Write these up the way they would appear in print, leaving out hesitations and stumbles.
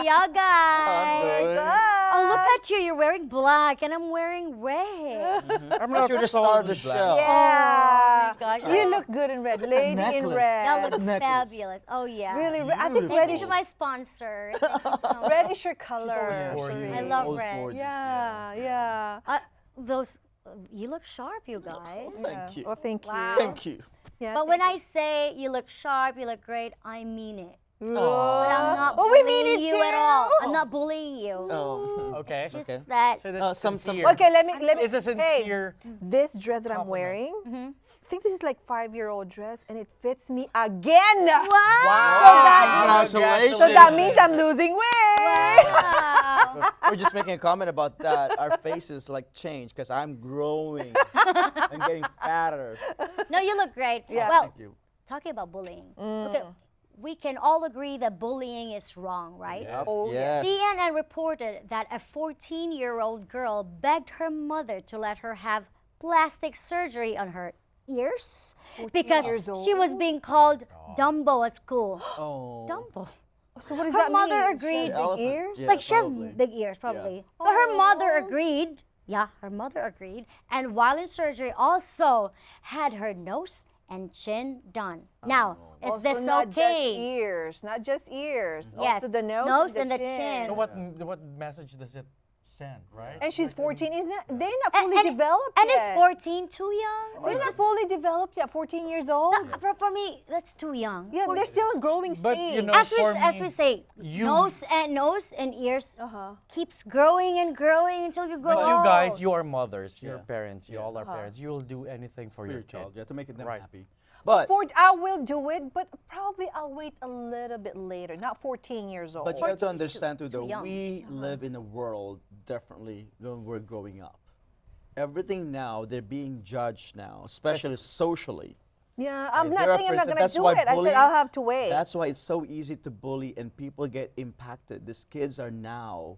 Yeah, guys. Good. Oh, look at you. You're wearing black and I'm wearing red. I'm You're the star of the show. Yeah. Oh, my gosh. You look good in red. Lady in necklace. red. That looks necklace. fabulous. Oh, yeah. Really, I think Thank red you is to my sponsor. Thank you so much. red is your color. always for you. I love Always red. gorgeous, Yeah. Those, you look sharp, you guys. Thank you. Oh, thank you. Wow. Thank you. Yeah, But when I say you look sharp, you look great, I mean it. Oh, But I'm not we bullying mean it you too. at all. I'm not bullying you. Oh. Okay. It's just Okay. that. So that's some- sincere. Okay, let me. It's a sincere. Hey, this dress that I'm compliment. wearing, Mm-hmm. I think this is like 5-year-old dress, and it fits me again. Wow. Congratulations. So that means I'm losing weight. Wow. We're just making a comment about that. Our faces like change because I'm growing. I'm getting fatter. No, you look great. Yeah. Well, Thank you. talking about bullying. Okay, we can all agree that bullying is wrong, right? Yep. Oh, Yes. CNN reported that a 14-year-old girl begged her mother to let her have plastic surgery on her ears because years she was old? being called Dumbo at school. Oh. Dumbo. So what does Her that mean? mother She has agreed. big Elephant. ears? Yeah, Like she has probably. big ears, probably. So her mother agreed. Yeah, her mother agreed. And while in surgery, also had her nose and chin done. Now, is Also, this not okay? just ears, not just ears. Yes, Also the nose, and the chin. So what message does it send, right? And she's 14. They're not And- fully developed and yet. is 14 too young? They're not fully developed yet. 14 years old. For me, that's too young. Yeah, they're still in growing But, stage. you know, As for we me, say, you- nose and ears Uh-huh. keeps growing and growing until you grow But you old. guys, you are mothers, you're Yeah. parents, you all are parents. You will do anything for For your your child, kid. you have to make them Right. happy. But I will do it, but probably I'll wait a little bit later. Not 14 years old. But you have to 14 is understand too, too though, young. we live in a world differently when we're growing up. Everything now, they're being judged now, especially socially. Yeah, I'm Right, not they're saying I'm afraid. not So gonna that's do why it. I said bullying- I'll have to wait. That's why it's so easy to bully and people get impacted. These kids are now,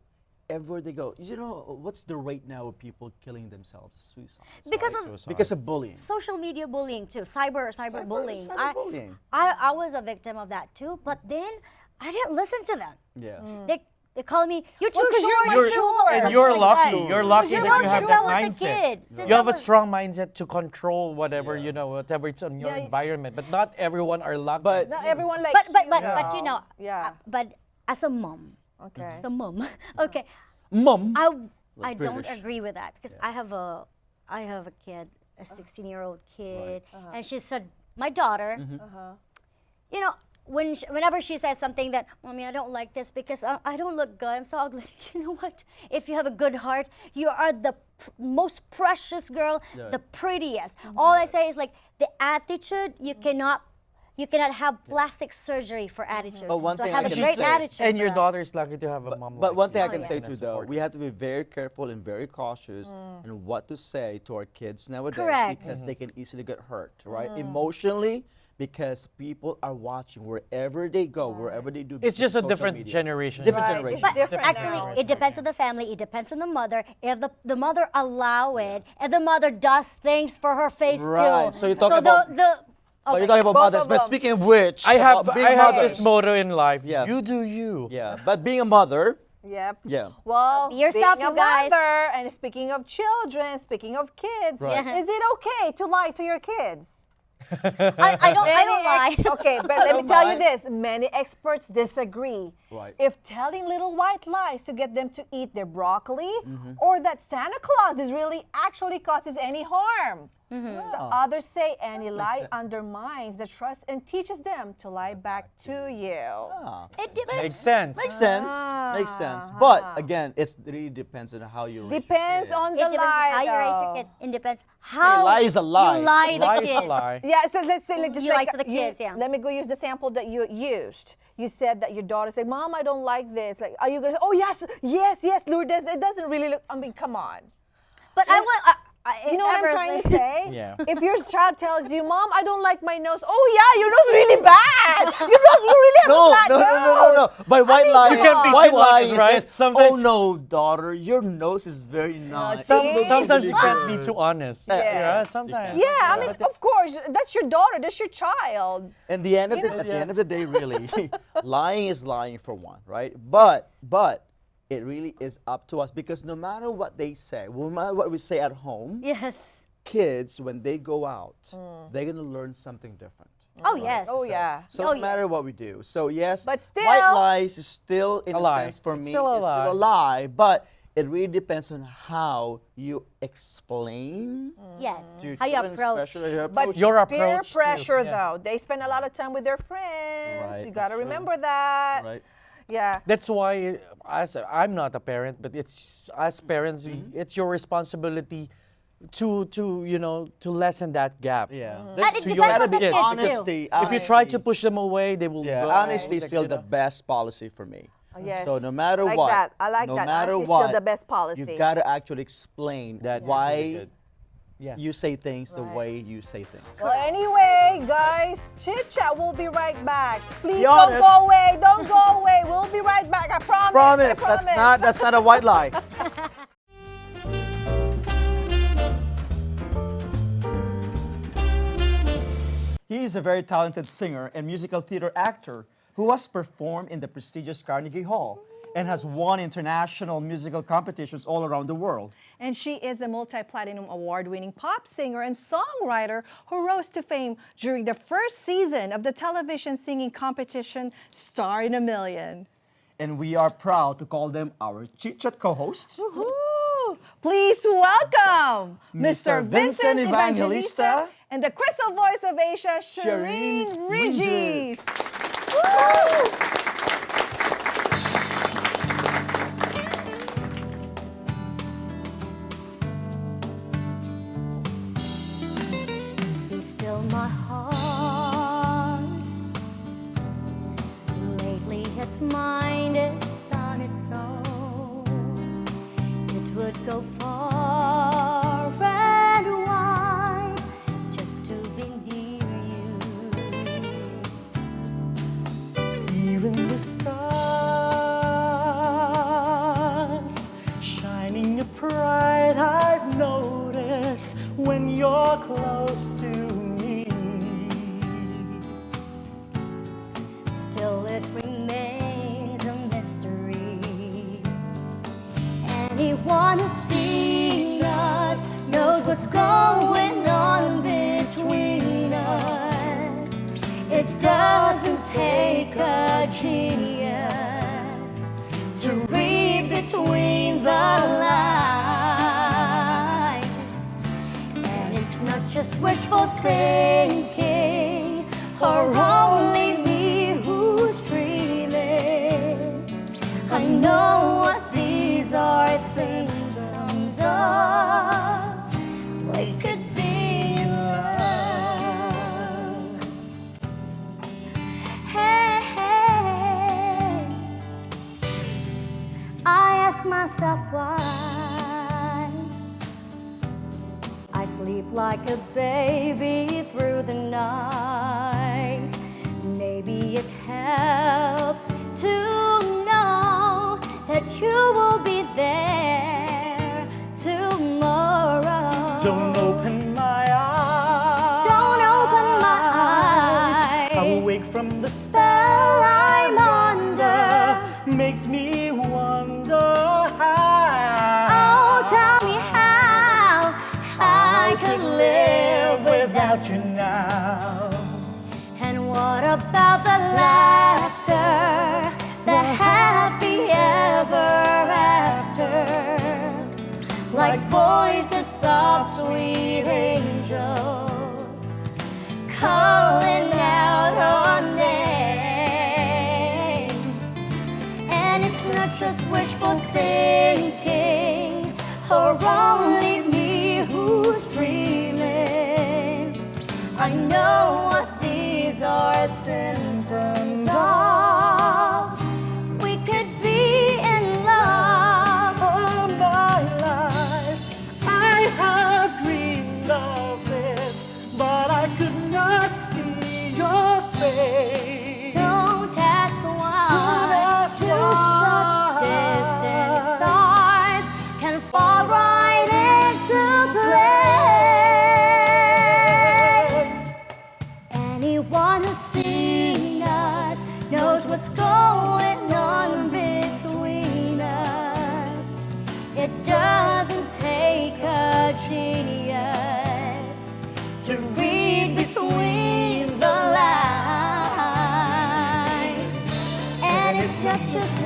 everywhere they go. You know, what's the rate now of people killing themselves, suicides? Because right? of Because of bullying. social media bullying too, cyberbullying. Cyberbullying. I was a victim of that too, but then I didn't listen to them. Yeah. They call me, you're too 'cause you're short, mature. you're short," And something you're like lucky. that. You're lucky You're that lucky you have since that I was a mindset. kid. Since You I have a was- strong mindset to control whatever, Yeah. you know, whatever it's in your Yeah. environment. But not everyone are lucky. But- Not everyone like But you know, Yeah. but as a mom, Okay. as a mom, okay, Mom. I don't British. agree with that because I have a kid, a 16-year-old kid, and she said, my daughter, you know, whenever she says something that, Mommy, I don't like this because I don't look good, I'm so ugly. You know what? If you have a good heart, you are the most precious girl, Yeah. the prettiest. All I say is like the attitude, you cannot have plastic surgery for attitude. But one so thing have I a can great say- attitude. and for your that. daughter is lucky to have a mom. But like one thing you. I can yeah. say And too, a though, support. we have to be very careful and very cautious in what to say to our kids nowadays Correct. because they can easily get hurt, right? Emotionally, because people are watching wherever they go, wherever they do. It's just a social different media. generation. Different Right. generation. But different actually, now. it depends on the family. It depends on the mother. If the mother allow it, and the mother does things for her face Right. too. So you're talking about- But okay. you're talking about Both mothers. of But them. speaking of which, I have about being I have mothers. this motto in life. Yeah. You do you. Yeah, but being a mother, Yep. yeah. Well, be yourself, being a you guys. mother, and speaking of children, speaking of kids, Right. Yeah. is it okay to lie to your kids? I don't lie. Okay, but let me Don't tell you lie. this. Many experts disagree. Right. If telling little white lies to get them to eat their broccoli Mm-hmm. or that Santa Claus is really actually causes any harm. So others say any lie sense. undermines the trust and teaches them to lie back to you. Ah. It depends. Makes sense. Makes sense. Makes sense. But again, it really depends on how you raise your Depends kids. on It the depends lie. how you raise your though. kid. It depends how lie is a lie. you lie the Lie kid. is a lie. Yeah, so let's say like, just You like lie to the kids, yeah. Let me go use the sample that you used. You said that your daughter said, "Mom, I don't like this." Like, are you gonna say, "Oh yes, yes, yes, Lourdes"? It doesn't really look. I mean, come on. But You know what I'm trying to say? Yeah. If your child tells you, Mom, I don't like my nose. Oh yeah, your nose is really bad. You really have a flat nose. No. By white lie, You can't be white too lie honest, is right? this, Sometimes- oh no, daughter, your nose is very nice. See? Sometimes you can't be too honest. Yeah. Sometimes. Yeah, I mean, of course, that's your daughter, that's your child. And the end of You the, know? at the end of the day, really, lying is lying for one, right? But it really is up to us, because no matter what they say, no matter what we say at home, Yes. kids, when they go out, they're gonna learn something different. Oh, yes. Oh yeah. So Oh, no matter yes. what we do. So yes, But white still- lies is still in A a lie. sense for It's me. still a It's still a lie. lie, but it really depends on how you explain Yes. to your How you children, approach. especially your But approach. Your peer approach too, pressure, yeah. though, they spend a lot of time with their friends. Right, You got to that's true. remember that. Right. Yeah. That's why, as I'm not a parent, but it's as parents, it's your responsibility to lessen that gap. Yeah. And There's- it you depends gotta on the be kids, too. honesty. If you try to push them away, they will. Yeah, go honesty is like, still you the know. best policy for me. Yes. So no matter I like what, that. I like no that. matter Honesty is what, still the best policy. you've got to actually explain That is why really good. Yes. you say things the Right. way you say things. Well, anyway, guys, Chit Chat will be right back. Please Be don't honest. go away. Don't go away. We'll be right back. I promise. Promise, I promise. that's not a white lie. He is a very talented singer and musical theater actor who has performed in the prestigious Carnegie Hall and has won international musical competitions all around the world. And she is a multi-platinum award-winning pop singer and songwriter who rose to fame during the first season of the television singing competition Star in a Million. And we are proud to call them our Chit Chat co-hosts. Woohoo! Please welcome Mr. Vincent Evangelista and the crystal voice of Asia, Sheryn Sheryn Regis. Regis. Woo! Be still my heart. Lately its mind is on its own. It would go far and wide just to be near you. Even the stars shining bright, I've noticed when you're close to me. Still it remains a mystery. Anyone who's seen us knows what's going on between us. It doesn't take a genius to read between the lines. And it's not just wishful thinking or only me who's dreaming. I know what these are symptoms of. We could be in love. Hey, hey. I ask myself why I sleep like a baby through the night. Maybe it helps to know that you will be there tomorrow. Don't open my eyes. Don't open my eyes. I'm awake from the spell I'm under. Makes me wonder how. Oh, tell me how I could live without you. now. And what about the laughter, the happy ever after? Like voices of sweet angels calling out our names. And it's not just wishful thinking or only me who's dreaming. I know what these are symptoms of. We could be in love. All my life I have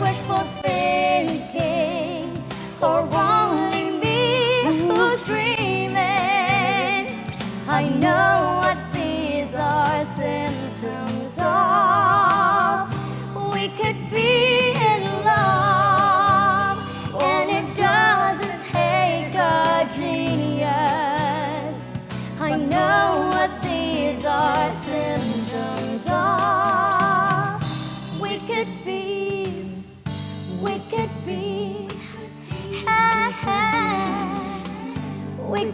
wishful thinking, or only me who's dreaming. I know what these are symptoms of. We could be in love, and it doesn't take a genius. I know what these are symptoms of. We could be, we could be, we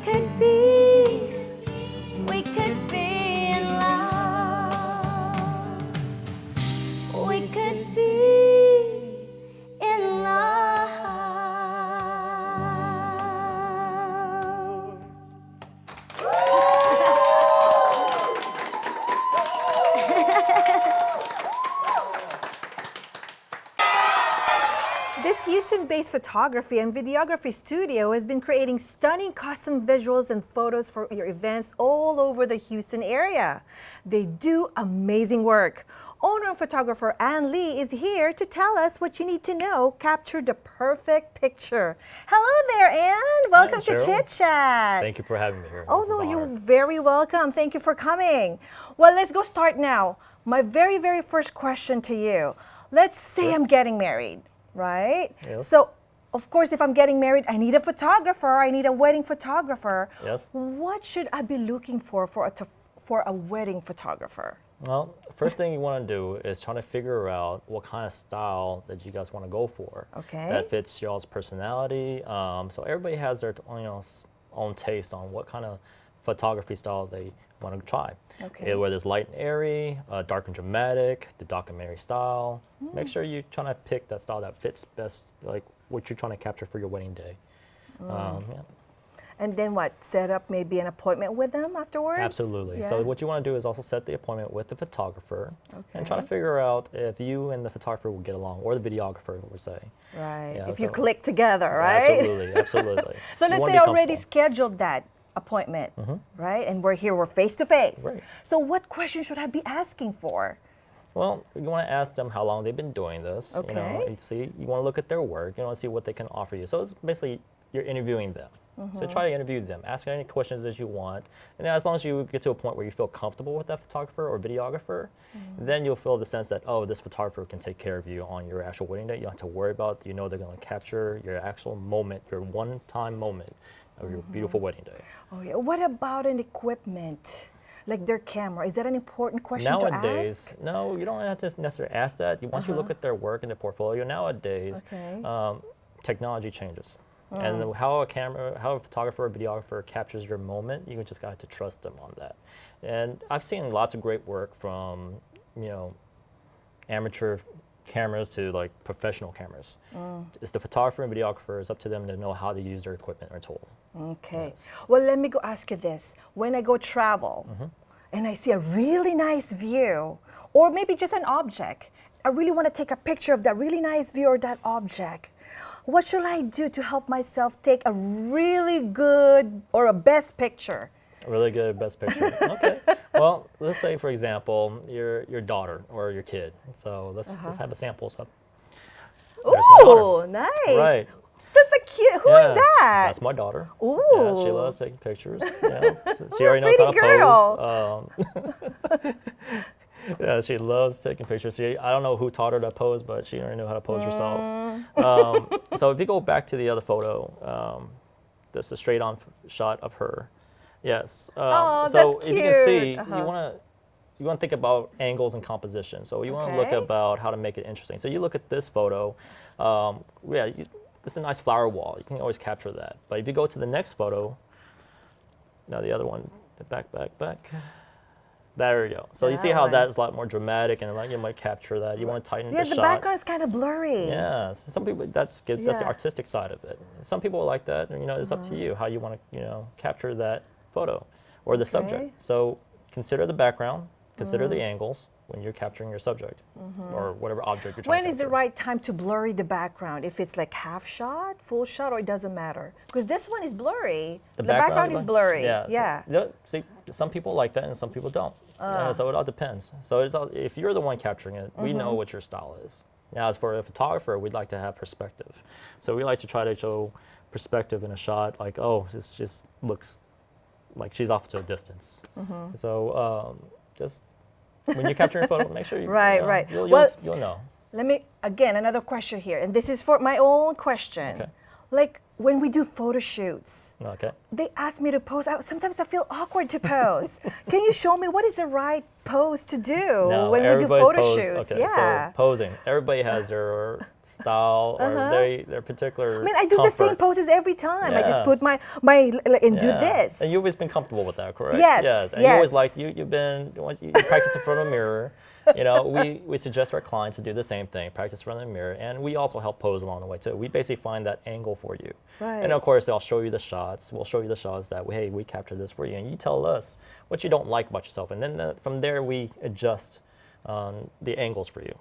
could be in love. We could be in love. This Houston-based photography and videography studio has been creating stunning custom visuals and photos for your events all over the Houston area. They do amazing work. Owner and photographer Ann Lee is here to tell us what you need to know. Capture the perfect picture. Hello there, Ann. Welcome to Cheryl. Chit Chat. Thank you for having me here. Oh, This is no, an you're honor. very welcome. Thank you for coming. Well, let's go start now. My very, very first question to you. Let's say I'm getting married, right? Yes. So, of course, if I'm getting married, I need a photographer. I need a wedding photographer. Yes. What should I be looking for a wedding photographer? Well, first thing you want to do is try to figure out what kind of style that you guys want to go for. Okay. That fits y'all's personality. So everybody has their own taste on what kind of photography style they want to try. Okay. Whether it's light and airy, dark and dramatic, the documentary style. Make sure you're trying to pick that style that fits best, like what you're trying to capture for your wedding day. Yeah. And then what? Set up maybe an appointment with them afterwards? Absolutely. Yeah. So what you want to do is also set the appointment with the photographer and try to Okay. figure out if you and the photographer will get along, or the videographer, we'll say. Right. Yeah, If you so- click together, right? Absolutely, absolutely. So You let's wanna say be I already comfortable. scheduled that appointment, right? And we're here, we're face to face. Right. So what question should I be asking for? Well, you want to ask them how long they've been doing this. You know, Okay. and see, you want to look at their work. You want to see what they can offer you. So it's basically you're interviewing them. So try to interview them. Ask any questions that you want. And as long as you get to a point where you feel comfortable with that photographer or videographer, then you'll feel the sense that, oh, this photographer can take care of you on your actual wedding day. You don't have to worry about, you know, they're going to capture your actual moment, your one-time moment of your beautiful wedding day. Oh yeah. What about an equipment? Like their camera. Is that an important question Nowadays, to ask? no, you don't have to necessarily ask that. Once you look at their work and their portfolio, nowadays, Okay. technology changes. And how a photographer or videographer captures your moment, you just got to trust them on that. And I've seen lots of great work from, amateur cameras to like professional cameras. It's the photographer and videographer, it's up to them to know how to use their equipment or tool. Okay. Well, let me go ask you this. When I go travel and I see a really nice view, or maybe just an object, I really want to take a picture of that really nice view or that object. What should I do to help myself take a really good or a best picture? Really good best picture. Okay. Well, let's say for example, your daughter or your kid. So let's have a sample. So there's my daughter. Ooh, nice. Right. That's a cute. Who is Yes, that? That's my daughter. Ooh. Yeah, she loves taking pictures. Yeah. She already knows how to pretty pose. Yeah, she loves taking pictures. I don't know who taught her to pose, but she already knew how to pose herself. So if you go back to the other photo, that's a straight-on shot of her. Yes. Oh, so that's if you can see, cute. you want to think about angles and composition. So you want to look Okay. about how to make it interesting. So you look at this photo. It's a nice flower wall. You can always capture that. But if you go to the next photo, now the other one, the back. There we go. So you see That how one. that's a lot more dramatic, and like you might capture that. You want to tighten Yeah, the the shot. background's kind of blurry. Yeah, so some people that's good. That's the Yeah. artistic side of it. Some people like that. And, it's up to you how you want to capture that photo or the Okay. subject. So consider the background, consider the angles when you're capturing your subject or whatever object you're trying When to is the capture. right time to blurry the background? If it's like half shot, full shot, or it doesn't matter? Because this one is blurry. The background is blurry. Yeah. Yeah. See, some people like that and some people don't. So it all depends. So if you're the one capturing it, we know what your style is. Now, as for a photographer, we'd like to have perspective. So we like to try to show perspective in a shot, like, oh, this just looks like she's off to a distance. So just when you're capturing a photo, make sure you Right. you'll know. Let me, again, another question here, and this is for my own question. Okay. Like, when we do photo shoots, Okay. they ask me to pose. Sometimes I feel awkward to pose. Can you show me what is the right pose to do No, when we do everybody's photo pose- shoots? Okay, Yeah. so posing. Everybody has their style or their particular. I mean, I do the same comfort. poses every time. I just Yes. put my and do Yeah. this. And you've always been comfortable with that, correct? Yes, And you always yes. like you practice in front of a mirror. You know, we suggest our clients to do the same thing, practice in front of the mirror, and we also help pose along the way too. We basically find that angle for you. Right. And of course, I'll show you the shots. We'll show you the shots that, hey, we captured this for you, and you tell us what you don't like about yourself, and then from there we adjust the angles for you.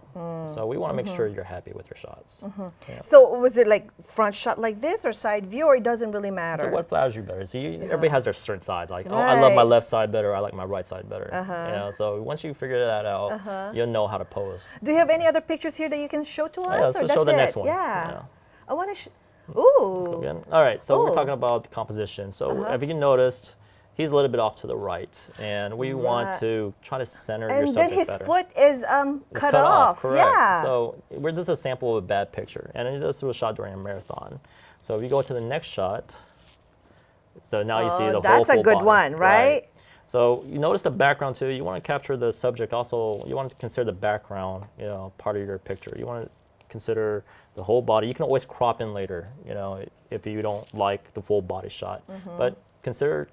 So we want to make sure you're happy with your shots. Yeah. So was it like front shot like this or side view, or it doesn't really matter? So what flatters you better? So everybody has their certain side. Like, oh, I love my Right. left side better. I like my right side better. You know, so once you figure that out, you'll know how to pose. Do you have any other pictures here that you can show to us? Yeah, or so that's show the it? next one. Yeah. Yeah. I want to. Ooh. Again. All right, so we're Ooh. talking about the composition. So if you noticed, he's a little bit off to the right, and we want Right. to try to center your And subject then his better. foot is It's cut off. correct. Yeah. So this is a sample of a bad picture, and this was shot during a marathon. So if you go to the next shot, so now you see the whole that's a full good body, one, right? So you notice the background too. You want to capture the subject. Also, you want to consider the background, part of your picture. You want to consider the whole body. You can always crop in later, if you don't like the full body shot. But consider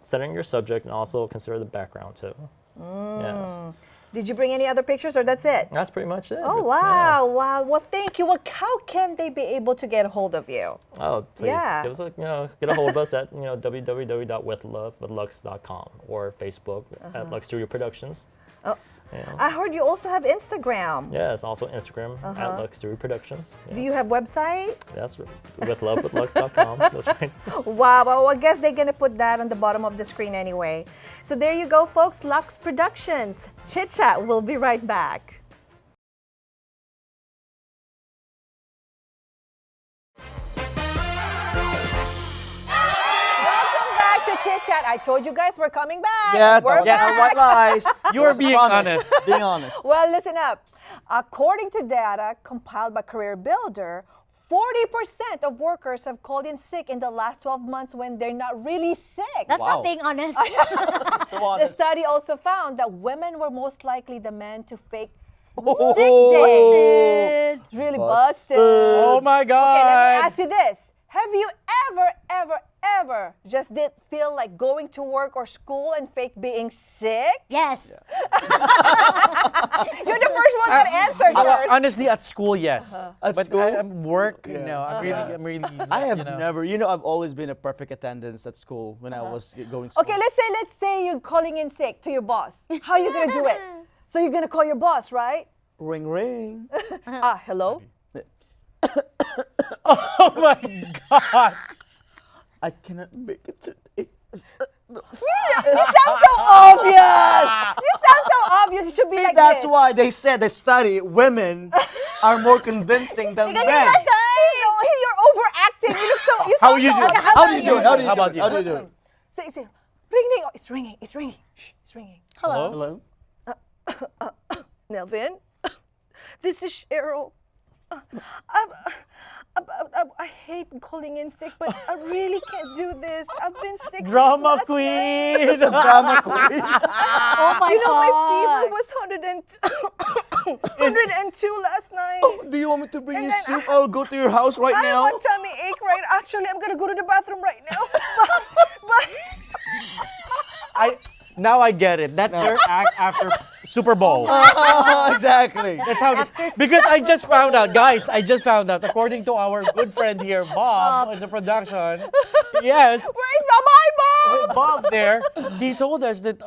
centering your subject and also consider the background too. Yes. Did you bring any other pictures, or that's it? That's pretty much it. Oh, Yeah. wow, wow. Well, thank you. Well, how can they be able to get a hold of you? Oh, please. Yeah. Give us get a hold of us at, www.withlovewithlux.com or Facebook at LUXE Studio Productions. Oh. Yeah. I heard you also have Instagram. Yes, also Instagram at LUXE Studio Productions. Yes. Do you have website? Yes, withlovewithlux.com. That's right. Wow, well, I guess they're going to put that on the bottom of the screen anyway. So there you go, folks. LUXE Productions. Chit Chat. We'll be right back. Welcome back to Chit Chat. I told you guys we're coming back. Yeah, we're that was back. no white lies. You're being honest. Being honest. Well, listen up. According to data compiled by Career Builder, 40% of workers have called in sick in the last 12 months when they're not really sick. That's Wow. not being honest. The study also found that women were most likely the men to fake Oh. Busted. really busted. Oh my God. Okay, let me ask you this. Have you ever just did feel like going to work or school and fake being sick? Yes. You're the first one that answered yours. Honestly, at school, yes. At But school? at work, Yeah. no. I'm really. I have never, I've always been a perfect attendance at school when I was going to school. Okay, let's say you're calling in sick to your boss. How are you gonna do it? So you're gonna call your boss, right? Ring, ring. Hello? Oh my God. I cannot make it today. You sound so obvious. You sound so obvious. You should be See, like that's this. why they said, the study, women are more convincing than Because men. you're that guy. You're overacting. You look so. You How sound you so do? obvious. How do you do it? How do you How do about it? you? How do you do it? Say, ring, ring. Oh, it's ringing. It's ringing. Shh, it's ringing. Hello. Hello? Nelvin, this is Cheryl. I hate calling in sick, but I really can't do this. I've been sick. since Drama last queen. night. Drama queen. Oh my You know, my fever God. was 102 last night. Do you want me to bring And you then soup? I'll go to your house right I now. have a tummy ache, right? Actually, I'm gonna go to the bathroom right now. but Now I get it. That's their act after Super Bowl. Exactly. That's how. Because I just found out, guys. I just found out. According to our good friend here, Bob, in the production. Yes. where's my Bible? Bob there. He told us that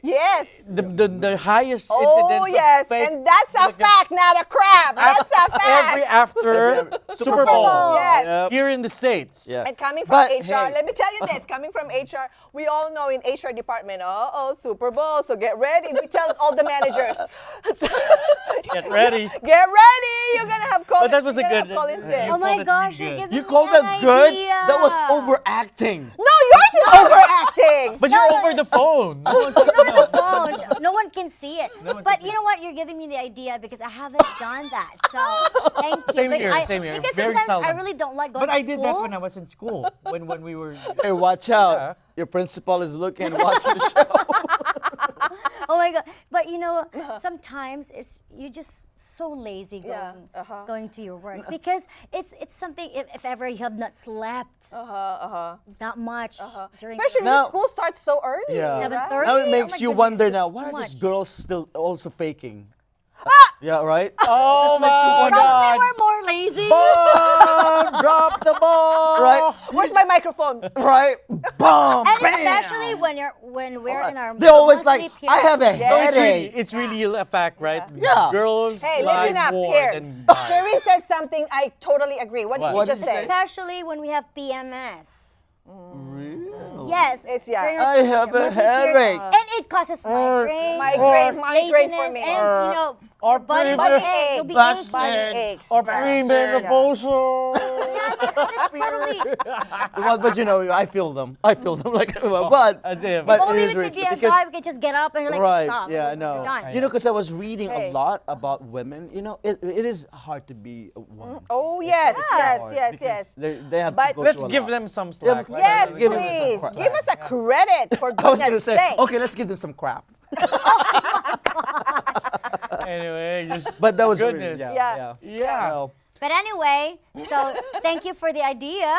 Yes. the highest Oh incidence yes, of fake, and that's a fact, not a crap. That's a fact. every after Super Bowl. Yes. Here in the States. Yeah. And coming from But, HR, hey. let me tell you this, coming from HR, we all know in HR department, Super Bowl, so get ready. We tell all the managers. Get ready. Get ready! You're gonna have Colin. But that was a you're gonna good- have Colin sing. Oh my called it gosh, good. you're giving You me called an that good? idea. That was overacting. No, yours is overacting. But you're over the phone. Over the phone. No one can see it. But you know what? You're giving me the idea because I haven't done that. So thank you. Same But here, I- same here. Because Very sometimes I seldom. really don't like going But to I school. did that when I was in school. When we were. Hey, watch out. Yeah. Your principal is looking, watching the show. Oh my god! But you know, sometimes you're just so lazy going Yeah, going to your work because it's something. If ever you have not slept that much during Especially Now- when school starts so early. Yeah. 7:30. Now it Oh makes my you goodness, wonder it's now, too why are these much. girls still also faking? Yeah, right? Oh This makes you my wonder. Probably God! we're more lazy. Bomb! Drop the ball! Right? Where's my microphone? Right? Boom! And Bam! especially when we're in our They're always like, monthly I have a period. So headache. it's really a fact, right? Yeah. Girls Hey, like listen up more here. than guys. Sherry said something I totally agree. What did What you did just you say? Especially when we have PMS. Real? Yes. It's- yeah. during our I have a monthly period. headache. And it causes migraine. Migraine for laziness, me. And you know, Or your body premature ache. You'll be back achy. Body pain. aches. Or Back premenopausal. That's totally. But you know, I feel them. I feel them like, but As if. but Only it we is could rich be a because guy. We could just get up and you're like, right, stop. yeah, I You're know. done. You know, because I was reading Hey. a lot about women. You know, it is hard to be a woman. Oh, yes, Hard yes, because yes. They have But- to go Let's through a give lot. them some slack. right? Yes, Give them some please. crap. Give us a credit for I was gonna goodness say, sake. okay, let's give them some crap. Anyway, just But that was goodness. really, Yeah. Yeah. Well, But anyway, so thank you for the idea.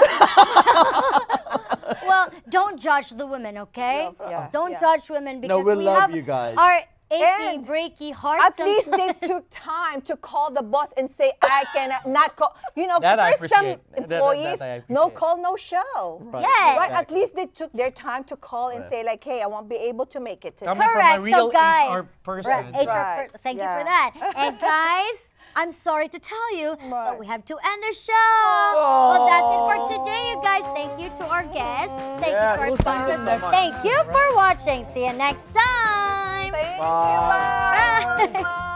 Well, don't judge the women, okay? Yeah, Don't yeah. judge women because we love have you guys. our achy, And breaky hearts. At least they sometimes. took time to call the boss and say, I cannot not call. You know, That I there's some appreciate. That I employees, appreciate. no call, no show. right, Yes. Right? At exactly. least they took their time to call and Right. say, like, hey, I won't be able to make it today. Coming from a Correct. real So guys, HR person. Right, HR Right, thank you yeah. for that. And guys, I'm sorry to tell you, but Right. we have to end the show. Well, that's it for today, you guys. Thank you to our guests. Thank you to our We'll see you sponsors. next time. Thank you for watching. See you next time. Thank you. Bye. Bye.